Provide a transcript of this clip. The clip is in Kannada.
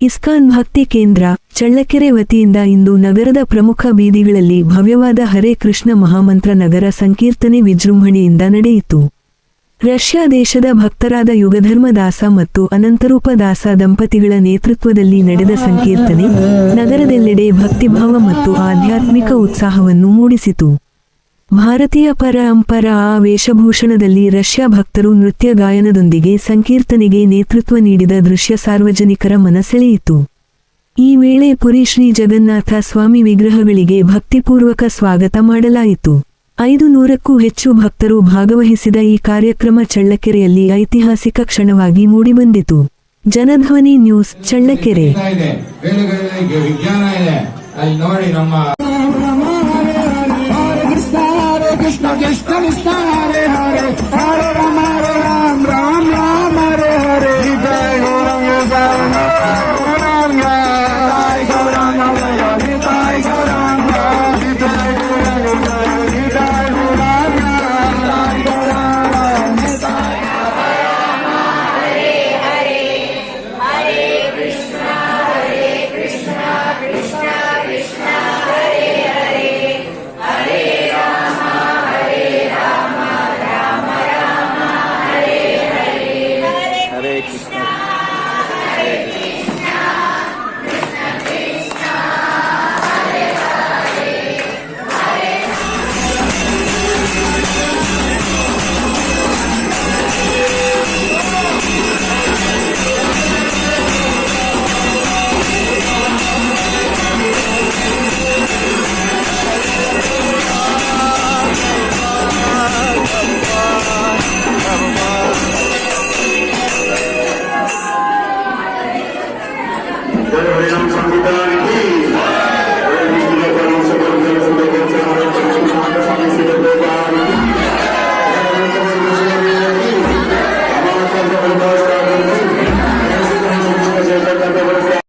ಇಸ್ಕಾನ್ ಭಕ್ತಿ ಕೇಂದ್ರ ಚಳ್ಳಕೆರೆ ವತಿಯಿಂದ ಇಂದು ನಗರದ ಪ್ರಮುಖ ಬೀದಿಗಳಲ್ಲಿ ಭವ್ಯವಾದ ಹರೇ ಕೃಷ್ಣ ಮಹಾಮಂತ್ರ ನಗರ ಸಂಕೀರ್ತನೆ ವಿಜೃಂಭಣೆಯಿಂದ ನಡೆಯಿತು. ರಷ್ಯಾ ದೇಶದ ಭಕ್ತರಾದ ಯುಗಧರ್ಮ ದಾಸ ಮತ್ತು ಅನಂತರೂಪ ದಾಸ ದಂಪತಿಗಳ ನೇತೃತ್ವದಲ್ಲಿ ನಡೆದ ಸಂಕೀರ್ತನೆ ನಗರದೆಲ್ಲೆಡೆ ಭಕ್ತಿಭಾವ ಮತ್ತು ಆಧ್ಯಾತ್ಮಿಕ ಉತ್ಸಾಹವನ್ನು ಮೂಡಿಸಿತು. ಭಾರತೀಯ ಪರಂಪರಾ ವೇಷಭೂಷಣದಲ್ಲಿ ರಷ್ಯಾ ಭಕ್ತರು ನೃತ್ಯ ಗಾಯನದೊಂದಿಗೆ ಸಂಕೀರ್ತನೆಗೆ ನೇತೃತ್ವ ನೀಡಿದ ದೃಶ್ಯ ಸಾರ್ವಜನಿಕರ ಮನಸೆಳೆಯಿತು. ಈ ವೇಳೆ ಪುರಿ ಶ್ರೀ ಜಗನ್ನಾಥ ಸ್ವಾಮಿ ವಿಗ್ರಹಗಳಿಗೆ ಭಕ್ತಿಪೂರ್ವಕ ಸ್ವಾಗತ ಮಾಡಲಾಯಿತು. 500ಕ್ಕೂ ಹೆಚ್ಚು ಭಕ್ತರು ಭಾಗವಹಿಸಿದ ಈ ಕಾರ್ಯಕ್ರಮ ಚಳ್ಳಕೆರೆಯಲ್ಲಿ ಐತಿಹಾಸಿಕ ಕ್ಷಣವಾಗಿ ಮೂಡಿಬಂದಿತು. Janadhwani news, Challakere. Krishna Krishna Krishna Hare Hare Hare Rama Ram Ram Ram Hare Hare Jai Gauranga Gauranga Gauranga Jai Gauranga Gauranga Jai Gauranga Jai Gauranga Jai Gauranga Jai Gauranga Jai Hare Hare Hare Krishna Krishna Krishna Hare Hare Hare Rama Rama Rama Hare Hare Hare Krishna Krishna Krishna Hare Hare Hare Jai Gauranga